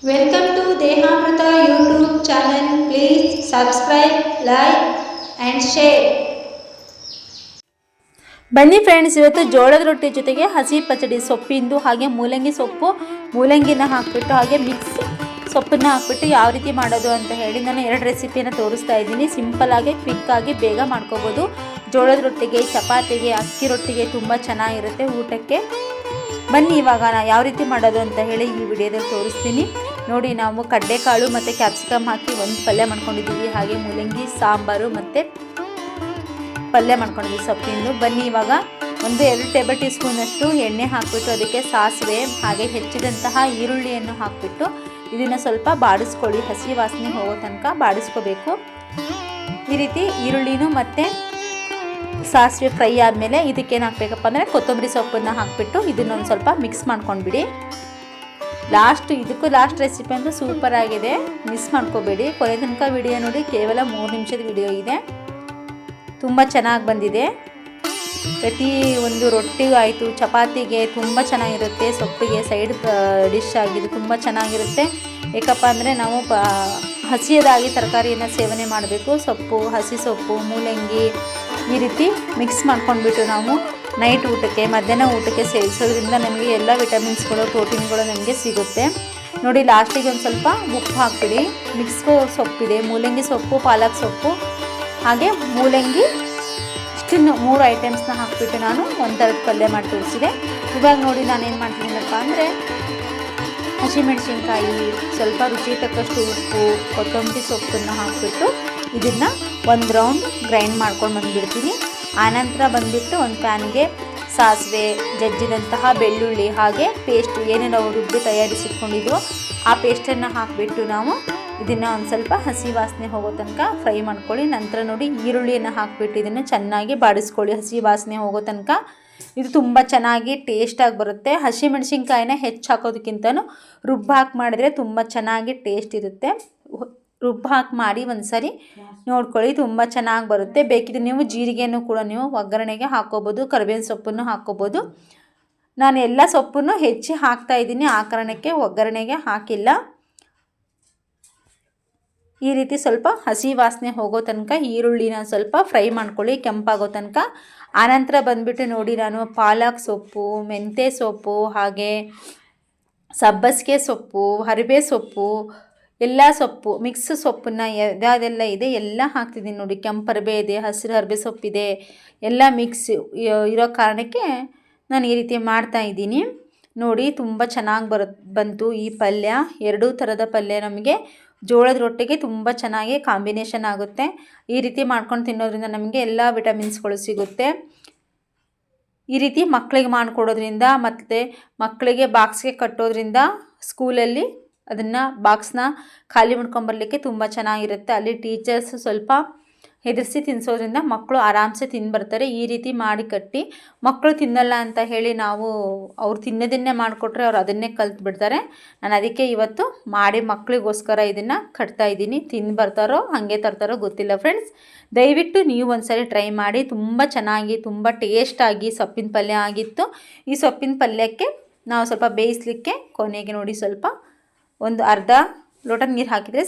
Welcome to Dehamrita YouTube channel. Please subscribe, like and share. ಬನ್ನಿ friends, ಇವತ್ತು ಜೋಳದ ರೊಟ್ಟಿ ಜೊತೆಗೆ ಹಸಿ ಪಚಡಿ ಸೊಪ್ಪಿಂದು ಹಾಗೆ ಮೂಲಂಗಿ ಸೊಪ್ಪು ಮೂಲಂಗಿನ ಹಾಕಿಬಿಟ್ಟು ಹಾಗೆ ಮಿಕ್ಸ್ ಸೊಪ್ಪನ್ನ ಹಾಕಿಬಿಟ್ಟು ಯಾವ ರೀತಿ ಮಾಡೋದು ಅಂತ ಹೇಳಿ ನಾನು ಎರಡು ರೆಸಿಪಿಯನ್ನು ತೋರಿಸ್ತಾ ಇದ್ದೀನಿ. ಸಿಂಪಲ್ಲಾಗಿ ಕ್ವಿಕ್ಕಾಗಿ ಬೇಗ ಮಾಡ್ಕೋಬೋದು. ಜೋಳದ ರೊಟ್ಟಿಗೆ, ಚಪಾತಿಗೆ, ಅಕ್ಕಿ ರೊಟ್ಟಿಗೆ ತುಂಬ ಚೆನ್ನಾಗಿರುತ್ತೆ ಊಟಕ್ಕೆ. ಬನ್ನಿ ಇವಾಗ ನಾನು ಯಾವ ರೀತಿ ಮಾಡೋದು ಅಂತ ಹೇಳಿ ಈ ವಿಡಿಯೋದಲ್ಲಿ ತೋರಿಸ್ತೀನಿ ನೋಡಿ. ನಾವು ಕಡಲೆಕಾಳು ಮತ್ತು ಕ್ಯಾಪ್ಸಿಕಮ್ ಹಾಕಿ ಒಂದು ಪಲ್ಯ ಮಾಡ್ಕೊಂಡಿದ್ದೀವಿ. ಹಾಗೆ ಮೂಲಂಗಿ ಸಾಂಬಾರು ಮತ್ತು ಪಲ್ಯ ಮಾಡ್ಕೊಂಡಿದ್ದೀವಿ ಸೊಪ್ಪಿಂದು. ಬನ್ನಿ ಇವಾಗ 1-2 ಟೇಬಲ್ ಟೀ ಸ್ಪೂನಷ್ಟು ಎಣ್ಣೆ ಹಾಕಿಬಿಟ್ಟು ಅದಕ್ಕೆ ಸಾಸಿವೆ ಹಾಗೆ ಹೆಚ್ಚಿದಂತಹ ಈರುಳ್ಳಿಯನ್ನು ಹಾಕಿಬಿಟ್ಟು ಇದನ್ನು ಸ್ವಲ್ಪ ಬಾಡಿಸ್ಕೊಳ್ಳಿ. ಹಸಿ ವಾಸನೆ ಹೋಗೋ ತನಕ ಬಾಡಿಸ್ಕೋಬೇಕು. ಈ ರೀತಿ ಈರುಳ್ಳಿನೂ ಮತ್ತು ಸಾಸಿವೆ ಫ್ರೈ ಆದಮೇಲೆ ಇದಕ್ಕೇನು ಹಾಕಬೇಕಪ್ಪ ಅಂದರೆ ಕೊತ್ತಂಬರಿ ಸೊಪ್ಪನ್ನು ಹಾಕಿಬಿಟ್ಟು ಇದನ್ನೊಂದು ಸ್ವಲ್ಪ ಮಿಕ್ಸ್ ಮಾಡ್ಕೊಂಡ್ಬಿಡಿ. ಇದಕ್ಕೂ ಲಾಸ್ಟ್ ರೆಸಿಪಿ ಅಂದರೆ ಸೂಪರ್ ಆಗಿದೆ, ಮಿಸ್ ಮಾಡ್ಕೋಬೇಡಿ. ಕೊನೆ ತನಕ ವಿಡಿಯೋ ನೋಡಿ. ಕೇವಲ 3 ನಿಮಿಷದ ವಿಡಿಯೋ ಇದೆ, ತುಂಬ ಚೆನ್ನಾಗಿ ಬಂದಿದೆ. ಪ್ರತಿ ಒಂದು ರೊಟ್ಟಿಗೂ ಆಯಿತು, ಚಪಾತಿಗೆ ತುಂಬ ಚೆನ್ನಾಗಿರುತ್ತೆ. ಸೊಪ್ಪಿಗೆ ಸೈಡ್ ಡಿಶ್ ಆಗಿದೆ, ತುಂಬ ಚೆನ್ನಾಗಿರುತ್ತೆ. ಏಕಪ್ಪ ಅಂದರೆ ನಾವು ಹಸಿಯದಾಗಿ ತರಕಾರಿಯನ್ನು ಸೇವನೆ ಮಾಡಬೇಕು. ಸೊಪ್ಪು, ಹಸಿ ಸೊಪ್ಪು, ಮೂಲಂಗಿ ಈ ರೀತಿ ಮಿಕ್ಸ್ ಮಾಡ್ಕೊಂಡ್ಬಿಟ್ಟು ನಾವು ನೈಟ್ ಊಟಕ್ಕೆ, ಮಧ್ಯಾಹ್ನ ಊಟಕ್ಕೆ ಸೇವಿಸೋದ್ರಿಂದ ನಮಗೆ ಎಲ್ಲ ವಿಟಮಿನ್ಸ್ಗಳು, ಪ್ರೋಟೀನ್ಗಳು ನಮಗೆ ಸಿಗುತ್ತೆ ನೋಡಿ. ಲಾಸ್ಟಿಗೆ ಒಂದು ಸ್ವಲ್ಪ ಉಪ್ಪು ಹಾಕ್ಬಿಡಿ. ಮಿಕ್ಸ್ ಸೊಪ್ಪಿದೆ, ಮೂಲಂಗಿ ಸೊಪ್ಪು, ಪಾಲಕ್ ಸೊಪ್ಪು ಹಾಗೆ ಮೂಲಂಗಿ, ಇಷ್ಟನ್ನು 3 ಐಟಮ್ಸ್ನ ಹಾಕಿಬಿಟ್ಟು ನಾನು ಒಂದೆರಡು ಪಲ್ಯ ಮಾಡಿ ತೋರಿಸಿದೆ. ಇವಾಗ ನೋಡಿ ನಾನೇನು ಮಾಡ್ತೀನಪ್ಪ ಅಂದರೆ ಹಸಿಮೆಣಸಿನ್ಕಾಯಿ, ಸ್ವಲ್ಪ ರುಚಿ ತಕ್ಕಷ್ಟು ಉಪ್ಪು, ಕೊತ್ತಂಬರಿ ಸೊಪ್ಪನ್ನು ಹಾಕಿಬಿಟ್ಟು ಇದನ್ನು 1 ರೌಂಡ್ ಗ್ರೈಂಡ್ ಮಾಡ್ಕೊಂಡು ಬಂದುಬಿಡ್ತೀನಿ. ಆನಂತರ ಬಂದುಬಿಟ್ಟು ಒಂದು ಪ್ಯಾನ್ಗೆ ಸಾಸಿವೆ, ಜಜ್ಜಿದಂತಹ ಬೆಳ್ಳುಳ್ಳಿ ಹಾಗೆ ಪೇಸ್ಟ್ ಏನೇನು ನಾವು ರುಬ್ಬಿ ತಯಾರಿಸಿಟ್ಕೊಂಡಿದ್ವೋ ಆ ಪೇಸ್ಟನ್ನು ಹಾಕಿಬಿಟ್ಟು ನಾವು ಇದನ್ನು ಒಂದು ಸ್ವಲ್ಪ ಹಸಿ ವಾಸನೆ ಹೋಗೋ ತನಕ ಫ್ರೈ ಮಾಡ್ಕೊಳ್ಳಿ. ನಂತರ ನೋಡಿ ಈರುಳ್ಳಿಯನ್ನು ಹಾಕಿಬಿಟ್ಟು ಇದನ್ನು ಚೆನ್ನಾಗಿ ಬಾಡಿಸ್ಕೊಳ್ಳಿ ಹಸಿ ವಾಸನೆ ಹೋಗೋ ತನಕ. ಇದು ತುಂಬ ಚೆನ್ನಾಗಿ ಟೇಸ್ಟಾಗಿ ಬರುತ್ತೆ. ಹಸಿಮೆಣಸಿನ್ಕಾಯಿನ ಹೆಚ್ಚು ಹಾಕೋದಕ್ಕಿಂತನೂ ರುಬ್ಬ ಹಾಕಿ ಮಾಡಿದರೆ ತುಂಬ ಚೆನ್ನಾಗಿ ಟೇಸ್ಟ್ ಇರುತ್ತೆ. ರುಬ್ಬ ಹಾಕಿ ಮಾಡಿ ಒಂದು ಸರಿ ನೋಡ್ಕೊಳ್ಳಿ, ತುಂಬ ಚೆನ್ನಾಗಿ ಬರುತ್ತೆ. ಬೇಕಿದ್ರೆ ನೀವು ಜೀರಿಗೆಯನ್ನು ಕೂಡ ನೀವು ಒಗ್ಗರಣೆಗೆ ಹಾಕ್ಕೋಬೋದು, ಕರಿಬೇವಿನ ಸೊಪ್ಪನ್ನು ಹಾಕ್ಕೋಬೋದು. ನಾನು ಎಲ್ಲ ಸೊಪ್ಪನ್ನು ಹೆಚ್ಚಿ ಹಾಕ್ತಾಯಿದ್ದೀನಿ, ಆ ಕಾರಣಕ್ಕೆ ಒಗ್ಗರಣೆಗೆ ಹಾಕಿಲ್ಲ. ಈ ರೀತಿ ಸ್ವಲ್ಪ ಹಸಿ ವಾಸನೆ ಹೋಗೋ ತನಕ ಈರುಳ್ಳಿನ ಸ್ವಲ್ಪ ಫ್ರೈ ಮಾಡ್ಕೊಳ್ಳಿ, ಕೆಂಪಾಗೋ ತನಕ. ಆನಂತರ ಬಂದುಬಿಟ್ಟು ನೋಡಿ ನಾನು ಪಾಲಕ್ ಸೊಪ್ಪು, ಮೆಂತ್ಯ ಸೊಪ್ಪು ಹಾಗೆ ಸಬ್ಬಸಿಗೆ ಸೊಪ್ಪು, ಹರಿಬೇ ಸೊಪ್ಪು, ಎಲ್ಲ ಸೊಪ್ಪು ಮಿಕ್ಸ್ ಸೊಪ್ಪನ್ನು ಯಾವುದೆಲ್ಲ ಇದೆ ಎಲ್ಲ ಹಾಕ್ತಿದ್ದೀನಿ ನೋಡಿ. ಕೆಂಪು ಹರಿಬೆ ಇದೆ, ಹಸಿರು ಹರಿಬೆ ಸೊಪ್ಪಿದೆ, ಎಲ್ಲ ಮಿಕ್ಸ್ ಇರೋ ಕಾರಣಕ್ಕೆ ನಾನು ಈ ರೀತಿ ಮಾಡ್ತಾಯಿದ್ದೀನಿ ನೋಡಿ. ತುಂಬ ಚೆನ್ನಾಗಿ ಬಂತು ಈ ಪಲ್ಯ. 2 ಥರದ ಪಲ್ಯ ನಮಗೆ ಜೋಳದ ರೊಟ್ಟಿಗೆ ತುಂಬ ಚೆನ್ನಾಗಿ ಕಾಂಬಿನೇಷನ್ ಆಗುತ್ತೆ. ಈ ರೀತಿ ಮಾಡ್ಕೊಂಡು ತಿನ್ನೋದ್ರಿಂದ ನಮಗೆ ಎಲ್ಲ ವಿಟಮಿನ್ಸ್ಗಳು ಸಿಗುತ್ತೆ. ಈ ರೀತಿ ಮಕ್ಕಳಿಗೆ ಮಾಡಿಕೊಡೋದ್ರಿಂದ ಮತ್ತು ಮಕ್ಕಳಿಗೆ ಬಾಕ್ಸ್ಗೆ ಕಟ್ಟೋದ್ರಿಂದ ಸ್ಕೂಲಲ್ಲಿ ಅದನ್ನು ಬಾಕ್ಸ್ನ ಖಾಲಿ ಮಾಡ್ಕೊಂಬರ್ಲಿಕ್ಕೆ ತುಂಬ ಚೆನ್ನಾಗಿರುತ್ತೆ. ಅಲ್ಲಿ ಟೀಚರ್ಸ್ ಸ್ವಲ್ಪ ಹೆದರಿಸಿ ತಿನ್ನಿಸೋದ್ರಿಂದ ಮಕ್ಕಳು ಆರಾಮ್ಸೆ ತಿಂದುಬರ್ತಾರೆ. ಈ ರೀತಿ ಮಾಡಿ ಕಟ್ಟಿ, ಮಕ್ಕಳು ತಿನ್ನಲ್ಲ ಅಂತ ಹೇಳಿ ನಾವು ಅವ್ರು ತಿನ್ನೋದನ್ನೇ ಮಾಡಿಕೊಟ್ರೆ ಅವ್ರು ಅದನ್ನೇ ಕಲ್ತು ಬಿಡ್ತಾರೆ. ನಾನು ಅದಕ್ಕೆ ಇವತ್ತು ಮಾಡಿ ಮಕ್ಕಳಿಗೋಸ್ಕರ ಇದನ್ನು ಕಟ್ತಾಯಿದ್ದೀನಿ. ತಿಂದು ಬರ್ತಾರೋ ಹಾಗೆ ತರ್ತಾರೋ ಗೊತ್ತಿಲ್ಲ ಫ್ರೆಂಡ್ಸ್. ದಯವಿಟ್ಟು ನೀವು ಒಂದ್ಸರಿ ಟ್ರೈ ಮಾಡಿ. ತುಂಬ ಚೆನ್ನಾಗಿ, ತುಂಬ ಟೇಸ್ಟಾಗಿ ಸೊಪ್ಪಿನ ಪಲ್ಯ ಆಗಿತ್ತು. ಈ ಸೊಪ್ಪಿನ ಪಲ್ಯಕ್ಕೆ ನಾವು ಸ್ವಲ್ಪ ಬೇಯಿಸಲಿಕ್ಕೆ ಕೊನೆಗೆ ನೋಡಿ ಸ್ವಲ್ಪ ಒಂದು ಅರ್ಧ ಲೋಟ ನೀರು ಹಾಕಿದರೆ